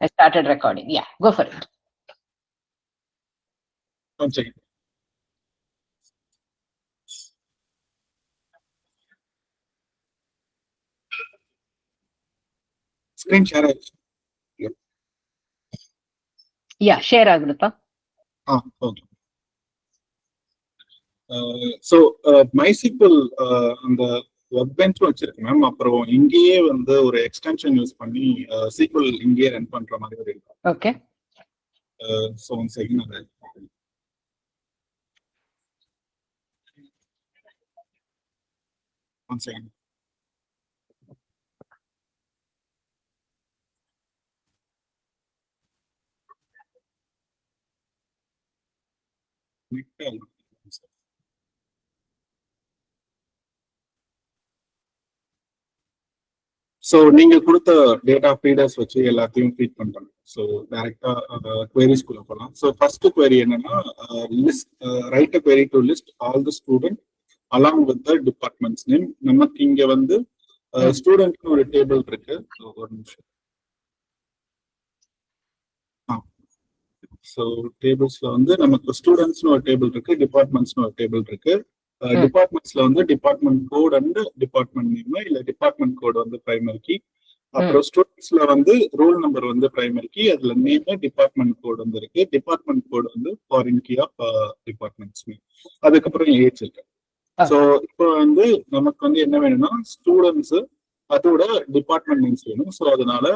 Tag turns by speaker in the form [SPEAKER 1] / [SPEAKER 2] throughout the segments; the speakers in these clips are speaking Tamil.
[SPEAKER 1] I started recording. Yeah, go for it.
[SPEAKER 2] One second. Screen share.
[SPEAKER 1] Yeah, share agudappa.
[SPEAKER 2] Okay. So MySQL அந்த ஒர்க் பெஞ்ச் வச்சிருக்கு மேம். அப்புறம் இங்கேயே வந்து ஒரு எக்ஸ்டென்ஷன் யூஸ் பண்ணி SQL இங்கேயே ரன் பண்ற மாதிரி ஒரு இருக்கும்.
[SPEAKER 1] ஓகே.
[SPEAKER 2] ஸோ ஒன் செகண்ட் அது ஒன் செகண்ட். ஸோ நீங்க கொடுத்த டேட்டா ஃபீடர்ஸ் வச்சு எல்லாத்தையும் ஃபீட் பண்றாங்க. ஸோ டைரக்டா குவரிஸ்குள்ள போகலாம். ஸோ ஃபர்ஸ்ட் குவரி என்னன்னா list right a Kuvari to list all the student along with the departments name. நமக்கு இங்க வந்து ஸ்டூடெண்ட்னு ஒரு டேபிள் இருக்கு. ஒரு நிமிஷம். ஸோ டேபிள்ஸ்ல வந்து நமக்கு ஸ்டூடெண்ட்ஸ்னு ஒரு டேபிள் இருக்கு, டிபார்ட்மெண்ட்ஸ்னு ஒரு டேபிள் இருக்கு. டிபார்ட்மெண்ட்ஸ்ல வந்து department code and department name, இல்ல டிபார்ட்மெண்ட் கோட் வந்து பிரைமரி கீ. அப்புறம் ஸ்டூடெண்ட்ஸ்ல வந்து ரோல் நம்பர் வந்து பிரைமரி கீ, அதுல நேம் டிபார்ட்மெண்ட் கோட் வந்து இருக்கு. டிபார்ட்மெண்ட் கோட் வந்து foreign key of departments name. அதுக்கப்புறம் ஏஜ் இருக்கு. ஸோ இப்போ வந்து நமக்கு வந்து என்ன வேணும்னா ஸ்டூடெண்ட்ஸ் அதோட டிபார்ட்மெண்ட் நேம்ஸ் வேணும். ஸோ அதனால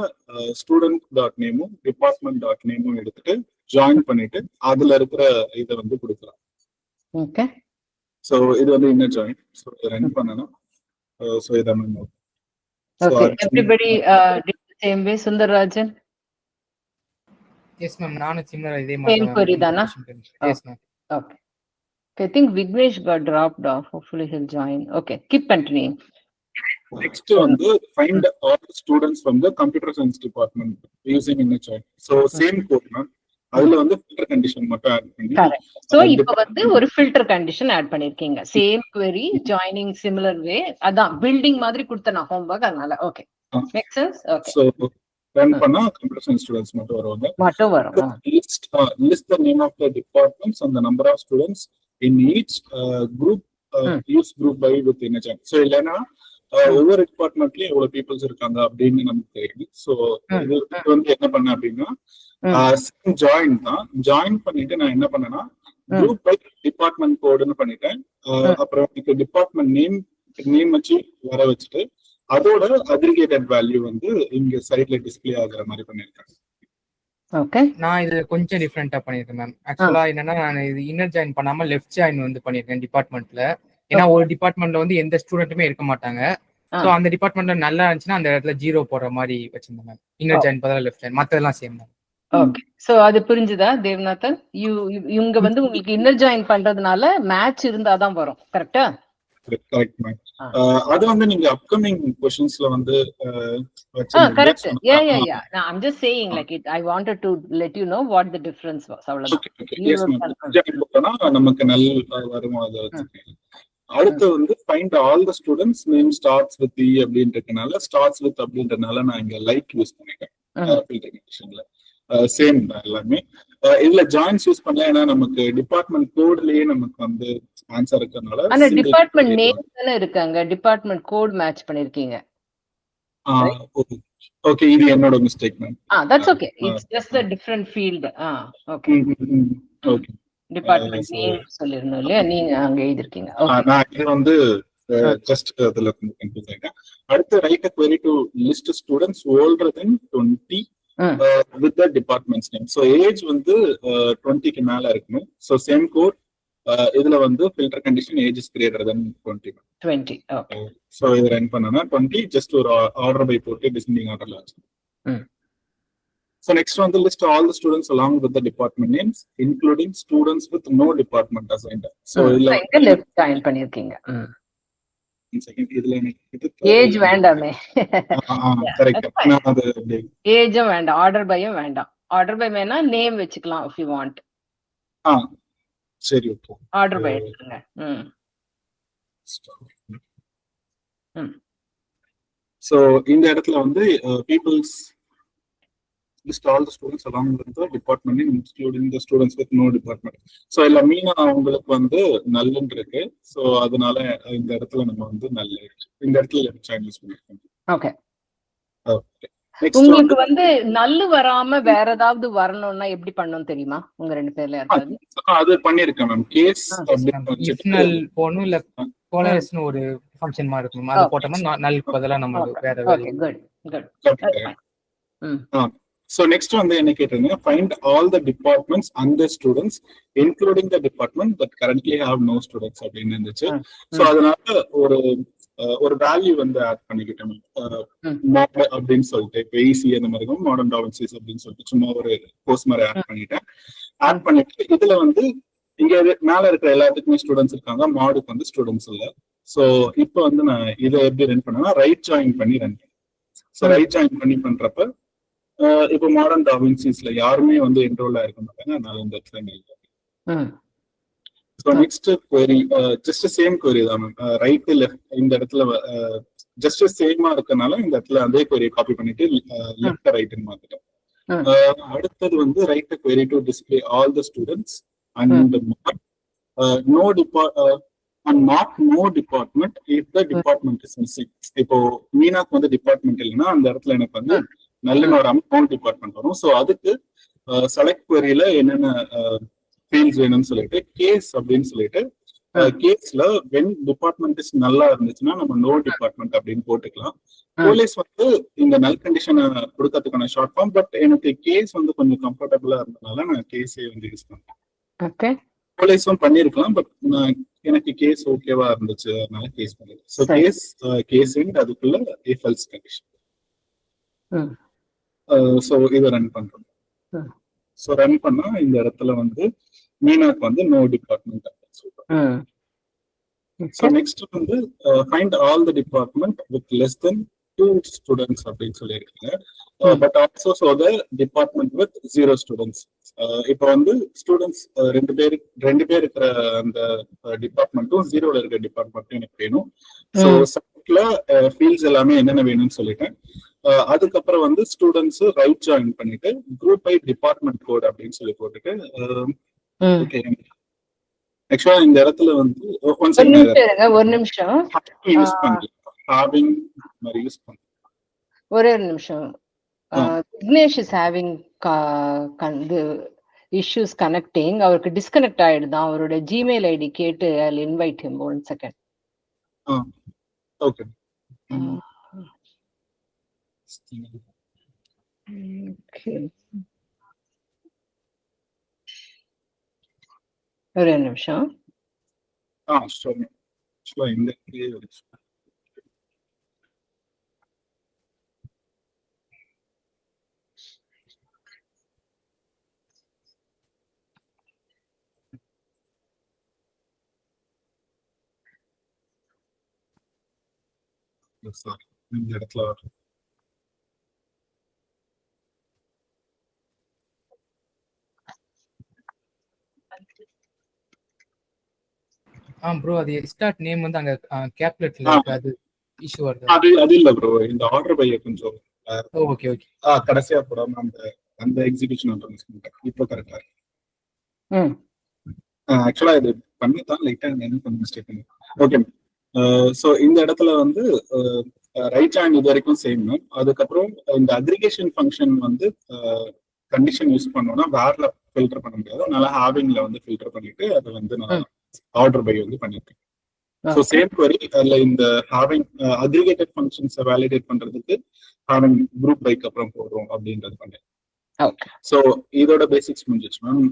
[SPEAKER 2] ஸ்டூடெண்ட் டாட் நேமும் டிபார்ட்மெண்ட் டாட் நேமும் எடுத்துட்டு ஜாயின் பண்ணிட்டு அதுல இருக்கிற இதை வந்து கொடுக்கலாம்.
[SPEAKER 1] ஓகே.
[SPEAKER 2] ஸோ இது வந்து இன்னர் ஜாயின். ஸோ ரன் பண்ணணும். ஸோ இதான் ma'am.
[SPEAKER 1] Okay, everybody did the same way. Sundararajan?
[SPEAKER 3] Yes ma'am, நானும் சிமிலரா இதே
[SPEAKER 1] மாதிரி same query தானா?
[SPEAKER 3] Yes ma'am.
[SPEAKER 1] Okay. I think Vignesh got dropped off. Hopefully he'll join. Okay, keep continuing.
[SPEAKER 2] Next வந்து find all students from the computer science department using inner join. So same code ma'am. அதுல வந்து ஃபில்டர் கண்டிஷன் மட்டும் ஆட் பண்ணி.
[SPEAKER 1] கரெக்ட். சோ இப்போ வந்து ஒரு ஃபில்டர் கண்டிஷன் ஆட் பண்ணிருக்கீங்க. Same query joining similar way. அதான் பில்டிங் மாதிரி கொடுத்தன ஹோம்வொர்க். அதனால okay make sense. Okay.
[SPEAKER 2] So run பண்ணா கம்ப்யூட்டர் சயின்ஸ் ஸ்டூடண்ட்ஸ் மட்டும் வருவாங்க. List the name of the departments and the number of students in each group. Use group by with injection. So இல்லனா ஒவ்வொரு டிபார்ட்மெண்ட்லயும் எவ்வளவு பீப்புள்ஸ் இருக்காங்க அப்படின்னு நமக்கு தெரியும். சோ இது வந்து என்ன பண்ண அப்படின்னா ஜாயின் தான். ஜாயின் பண்ணிட்டு நான் என்ன பண்ணேன்னா குரூப் பை டிபார்ட்மெண்ட் கோடுன்னு பண்ணிட்டேன். அப்புறம் டிபார்ட்மெண்ட் நேம் வச்சு வர வச்சுட்டு அதோட அக்ரிகேட்டட் வேல்யூ வந்து இங்க சைட்ல டிஸ்பிளே ஆகுற மாதிரி பண்ணிருக்கேன்.
[SPEAKER 1] ஓகே.
[SPEAKER 3] நான் இது கொஞ்சம் டிஃபரெண்டா பண்ணிருக்கேன் மேம். ஆக்சுவலா என்னன்னா நான் இது இன்னர் ஜாயின் பண்ணாம லெஃப்ட் ஜாயின் வந்து பண்ணிருக்கேன் டிபார்ட்மெண்ட்ல. ஏன்னா ஒரு டிபார்ட்மெண்ட்ல வந்து எந்த ஸ்டூடெண்ட்டுமே இருக்க மாட்டாங்க. சோ அந்த டிபார்ட்மெண்ட்ல நல்லா இருந்துச்சுன்னா அந்த இடத்துல 0 போடுற மாதிரி வச்சிருந்தேன் மேம். இன்னர் ஜாயின் பதிலா லெஃப்ட் ஜாயின், மத்ததெல்லாம் சேம் தான்.
[SPEAKER 1] ஓகே. சோ அது புரிஞ்சுதா தேவநாதன்? இவங்க வந்து உங்களுக்கு இன்னர் ஜாயின் பண்றதுனால மேட்ச் இருந்தாதான் வரும். கரெக்ட்டா?
[SPEAKER 2] Correct ma'am. அது வந்து நீங்க அப்கமிங் क्वेश्चंसல வந்து
[SPEAKER 1] correct. Yeah I'm just saying like it I wanted to let you know what the difference was. அவ்வளவுதான்.
[SPEAKER 2] Yes ma'am. நமக்கு நல்ல வரும். அது அடுத்து வந்து find all the students name starts with E அப்படின்றதுனால ஸ்டார்ட்ஸ் வித் அப்படின்றதுனால நான் இங்க லைக் யூஸ் பண்ணிட்டேன் ஃபில்டர் கண்டிஷன்ல. சேம் தான் எல்லாமே. இதுல ஜாயின்ஸ் யூஸ் பண்ணல ஏன்னா நமக்கு டிபார்ட்மெண்ட் கோட்லயே நமக்கு வந்து ஆன்சர் இருக்கறனால.
[SPEAKER 1] ஆனா டிபார்ட்மெண்ட் நேம் தான இருக்காங்க, டிபார்ட்மெண்ட் கோட் மேட்ச் பண்ணிருக்கீங்க.
[SPEAKER 2] ஓகே, இது என்னோட mistake ma'am.
[SPEAKER 1] That's okay. It's just a different field. Okay.
[SPEAKER 2] Okay.
[SPEAKER 1] Department name சொல்லிரணும் இல்லையா? நீங்க அங்க எழுதிருக்கீங்க.
[SPEAKER 2] நான் இது வந்து ஜஸ்ட் அதுல கன்ஃபியூஸ் ஆயிட்டேன். அடுத்து right a query to list students older than 20 with the department's name. So age வந்து 20 க்கு மேல இருக்கணும். So same code. இதுல வந்து filter condition age is greater than 20.
[SPEAKER 1] Okay.
[SPEAKER 2] So இது ரன் பண்ணனா 20 just ஒரு order by போட்டு descending orderல ஆச்சு. So next one, list all the students along with the department names, including students with no department assigned. So
[SPEAKER 1] left join பண்ணிருக்கீங்க.
[SPEAKER 2] இதுல
[SPEAKER 1] ஏஜ் வேண்டாமே.
[SPEAKER 2] கரெக்ட். நான் அது
[SPEAKER 1] ஏஜும் வேண்டாம், ஆர்டர் பையும் வேண்டாம். ஆர்டர் பை வேணா நேம் வெச்சுக்கலாம் if you want.
[SPEAKER 2] சரி, ஓகே.
[SPEAKER 1] ஆர்டர் பை எடுத்துங்க.
[SPEAKER 2] சோ இந்த இடத்துல வந்து peoples list all the students along with the department name, including the students with no department. So இல்ல மீனா அவங்களுக்கு வந்து நல்லன்னு இருக்கு. ஸோ அதனால இந்த இடத்துல நம்ம வந்து நல்ல இந்த இடத்துல லெஃப்ட் ஜாயின் யூஸ் பண்ணிருக்கோம்.
[SPEAKER 1] ஓகே.
[SPEAKER 2] ஓகே. நெக்ஸ்ட்
[SPEAKER 1] உங்களுக்கு வந்து நல்லு வராம வேற ஏதாவது வரணும்னா எப்படி பண்ணணும் தெரியுமா? உங்க 2 பேர்ல யாராவது?
[SPEAKER 2] அது பண்ணிருக்கேன் மேம். கேஸ்
[SPEAKER 3] இஃப் நல் போணும் இல்ல கோலரஸ்னு ஒரு ஃபங்க்ஷன் மாதிரி இருக்கும். அது போட்டோம்னா நல்க்கு பதிலா நம்ம வேற
[SPEAKER 1] ஓகே குட்.
[SPEAKER 2] So next வந்து என்ன கேட்டிருந்தீங்க, find all the departments and the students including the department that currently have no students அப்படின்னு இருந்துச்சு. ஸோ அதனால ஒரு வேல்யூ வந்து ஆட் பண்ணிக்கிட்டேன் அப்படின்னு சொல்லிட்டு, இப்போ ஈஸி அந்த மாதிரி இருக்கும், மாடர்ன் டாவின்சிஸ் அப்படின்னு சொல்லிட்டு சும்மா ஒரு கோர்ஸ் மாதிரி ஆட் பண்ணிட்டேன். ஆட் பண்ணிட்டு இதுல வந்து இங்க மேல இருக்கிற எல்லாத்துக்குமே ஸ்டூடெண்ட்ஸ் இருக்காங்க, மாடுக்கு வந்து ஸ்டூடெண்ட்ஸ் இல்ல. ஸோ இப்போ வந்து நான் இதை எப்படி ரன் பண்ணேன்னா ரைட் ஜாயின் பண்ணி ரன் பண்ணேன். ஸோ ரைட் ஜாயின் பண்ணி பண்றப்ப இப்போ மாடர்ன் டாவின்சிஸ்ல யாருமே வந்து என்ரோல் ஆயிருக்க மாட்டாங்க, அதனால இந்த இடத்துல so next query just same query தான் மேம். ரைட் லெஃப்ட் இந்த இடத்துல ஜஸ்ட் சேமா இருக்கனால இந்த இடத்துல அதே query காப்பி பண்ணிட்டு லெஃப்ட் ரைட்னு மாத்திட்டேன். அடுத்தது வந்து right query to display all the students and no department if the department is missing. இப்போ மீனாக்கு வந்து டிபார்ட்மெண்ட் இல்லைன்னா அந்த இடத்துல எனக்கு வந்து நல்ல வராம நோ டிபார்ட்மெண்ட் வரும். ஸோ அதுக்கு செலக்ட் queryல என்னென்ன ஃபீல்ட்ஸ் வேணும்னு சொல்லிட்டு கேஸ் அப்படின்னு சொல்லிட்டு கேஸ்ல வென் டிபார்ட்மெண்ட் இஸ் நல்லா இருந்துச்சுன்னா நம்ம நோ டிபார்ட்மெண்ட் அப்படின்னு போட்டுக்கலாம். போலீஸ் வந்து இந்த நல் கண்டிஷனை கொடுக்கறதுக்கான ஷார்ட் ஃபார்ம், பட் எனக்கு கேஸ் வந்து கொஞ்சம் கம்ஃபர்டபுளா இருந்ததுனால நான் கேஸே வந்து யூஸ் பண்ணேன். போலீஸும் பண்ணிருக்கலாம், பட் எனக்கு கேஸ் ஓகேவா இருந்துச்சு, அதனால கேஸ் பண்ணிருக்கேன். ஸோ கேஸ் அதுக்குள்ள இஃப் எல்ஸ் கண்டிஷன். ஸோ இதை ரன் பண்றோம். ஸோ ரன் பண்ணா இந்த இடத்துல வந்து மீனாக்கு வந்து நோ டிபார்ட்மெண்ட் அப்படின்னு சொல்றோம். ஸோ நெக்ஸ்ட் வந்து find all the department with less than 2 students அப்படின்னு சொல்லியிருக்காங்க. But also so the department with 0 students. இப்போ வந்து ஸ்டூடெண்ட்ஸ் ரெண்டு பேர் இருக்கிற அந்த டிபார்ட்மெண்ட்டும் 0ல இருக்கிற டிபார்ட்மெண்ட்டும் எனக்கு வேணும். ஸோ சப்ல ஃபீல்ட்ஸ் எல்லாமே என்னென்ன வேணும்னு சொல்லிட்டேன். அதுக்கப்புறம் வந்து ஸ்டூடெண்ட்ஸ் ரைட் ஜாயின் பண்ணிட்டு குரூப் பை டிபார்ட்மெண்ட் கோட் அப்படின்னு சொல்லி போட்டுட்டு ஆக்சுவலா இந்த இடத்துல வந்து
[SPEAKER 1] ஒரு நிமிஷம்
[SPEAKER 2] யூஸ் பண்ணலாம், யூஸ் பண்ணலாம்.
[SPEAKER 1] ஒரே ஒரு நிமிஷம். Vignesh is having issues connecting. அவருக்கு டிஸ்கனெக்ட் ஆயிடுதான். அவரோட ஜிமெயில் ஐடி கேட்டு I invite him. 1 second.
[SPEAKER 2] Okay.
[SPEAKER 1] ஒரே நிமிஷம்.
[SPEAKER 2] இந்த இடத்துல
[SPEAKER 3] ப்ரோ அது ஸ்டார்ட் நேம் வந்து அங்க கேப்லெட்ல இருக்கு, அது இஷ்யூ வருது.
[SPEAKER 2] அது இல்ல ப்ரோ, இந்த ஆர்டர் பைய கொஞ்சம்
[SPEAKER 3] ஓகே ஓகே
[SPEAKER 2] கடைசியா போடாம அந்த எக்ஸிகியூஷன் இப்போ கரெக்டா இருக்கு. ஆக்சுவலா இது பண்ணி தான் லைட்டா என்ன கொஞ்சம் மிஸ்டேக் பண்ணி. ஓகே. ஸோ இந்த இடத்துல வந்து ரைட் ஹேண்ட் இது வரைக்கும் சேம். அதுக்கப்புறம் இந்த அக்ரிகேஷன் ஃபங்க்ஷன் வந்து கண்டிஷன் யூஸ் பண்ணோம்னா வேர்ல ஃபில்டர் பண்ண முடியாது, அதனால ஹேவிங்ல வந்து ஃபில்டர் பண்ணிட்டு அதை வந்து நான் ஆர்டர் பை வந்து பண்ணிருக்கேன். ஸோ சேம் query அதுல இந்த ஹேவிங் அக்ரிகேட்டட் ஃபங்க்ஷன்ஸை வேலிடேட் பண்றதுக்கு ஹேவிங் குரூப் பைக்கு அப்புறம் போடுறோம் அப்படின்றது பண்ணேன். சோ இதோட பேசிக்ஸ் முடிஞ்சிச்சு மேம்.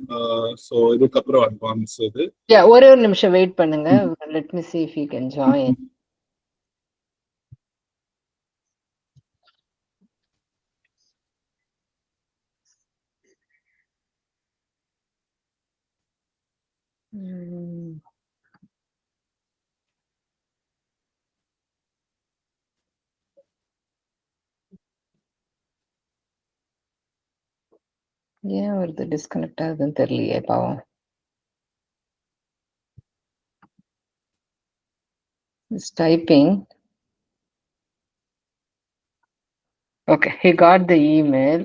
[SPEAKER 2] சோ இதுக்கப்புறம் அட்வான்ஸ் இது.
[SPEAKER 1] ஒரே ஒரு நிமிஷம் வெயிட் பண்ணுங்க. Let me see if he can join. ஏன் வருது டிஸ்கனெக்ட் ஆகுதுன்னு தெரியலையே பாவம். It's typing. Okay, he got the email.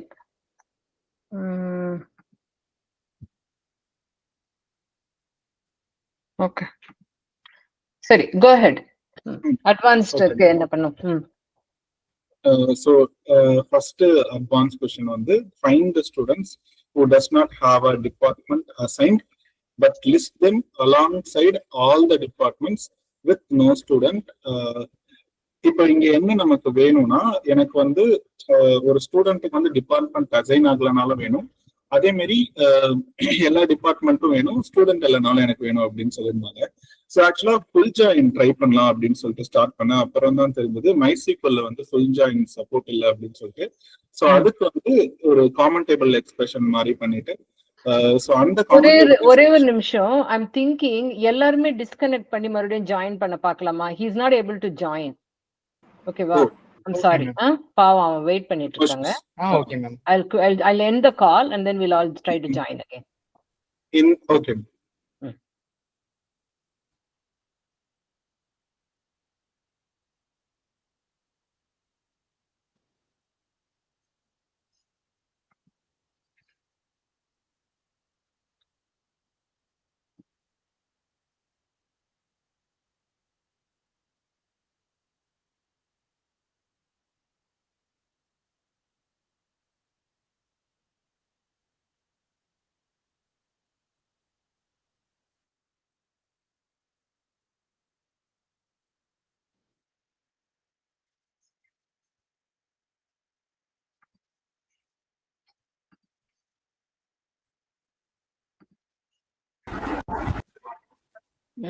[SPEAKER 1] Okay சரி கோ ஹெட். அட்வான்ஸ்டுக்கு என்ன பண்ணும்?
[SPEAKER 2] So first advanced question வந்து find the students who does not have a department assigned but list them alongside all the departments with no student. இப்போ இங்க என்ன நமக்கு வேணும்னா எனக்கு வந்து ஒரு ஸ்டூடெண்ட்டுக்கு வந்து டிபார்ட்மெண்ட் அசைன் ஆகலனாலும் வேணும், அதே மாதிரி எல்லா டிபார்ட்மெண்ட்டும் வேணும், ஸ்டூடெண்ட் இல்லைனாலும் எனக்கு வேணும் அப்படின்னு சொல்லியிருந்தாங்க. ஸோ ஆக்சுவலா ஃபுல் ஜாயின் ட்ரை பண்ணலாம் அப்படின்னு சொல்லிட்டு ஸ்டார்ட் பண்ணேன். அப்புறம் தான் தெரிஞ்சது MySQL வந்து ஃபுல் ஜாயின் சப்போர்ட் இல்லை அப்படின்னு சொல்லிட்டு. ஸோ அதுக்கு வந்து ஒரு காமன் டேபிள் எக்ஸ்பிரஷன் மாதிரி பண்ணிட்டு
[SPEAKER 1] ஒரே ஒரு நிமிஷம். ஐம் திங்கிங் எல்லாருமே டிஸ்கனெக்ட் பண்ணி மறுபடியும் ஜாயின் பண்ண பார்க்கலாமா? He is not able to join. ஓகேவா? I'm sorry. பாவம் அவன் வெயிட் பண்ணிட்டு இருக்காங்க.
[SPEAKER 3] Okay ma'am.
[SPEAKER 1] I'll end the call and then we'll all try to join again.
[SPEAKER 2] Okay.
[SPEAKER 1] I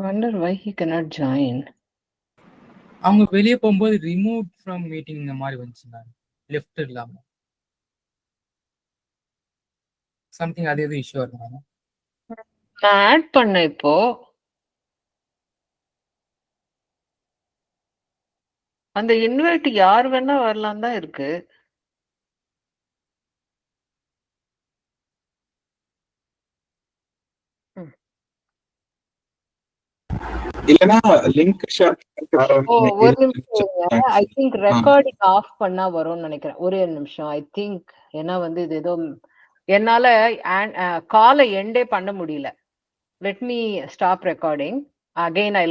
[SPEAKER 1] wonder why he cannot join.
[SPEAKER 3] அவங்க வெளிய போகும்போது ரிமூவ் ஃப்ரம் மீட்டிங் இந்த மாதிரி வந்துச்சுங்க, லெஃப்ட் இல்லாம சம்திங். அது எது இஷ்யூ இருக்குங்க?
[SPEAKER 1] நான் ஆட் பண்ண இப்போ அந்த இன்வைட் யார் வேணா வரலாம் தான் இருக்கு.
[SPEAKER 2] இல்லனா லிங்க் ஷேர்
[SPEAKER 1] ஒரு நிமிஷம். ஐ திங்க் ரெக்கார்டிங் ஆஃப் பண்ணா வரும்னு நினைக்கிறேன். ஒரே நிமிஷம். ஐ திங்க் ஏன்னா வந்து இது ஏதோ என்னால காலை எண்டே பண்ண முடியல. Let me stop recording again.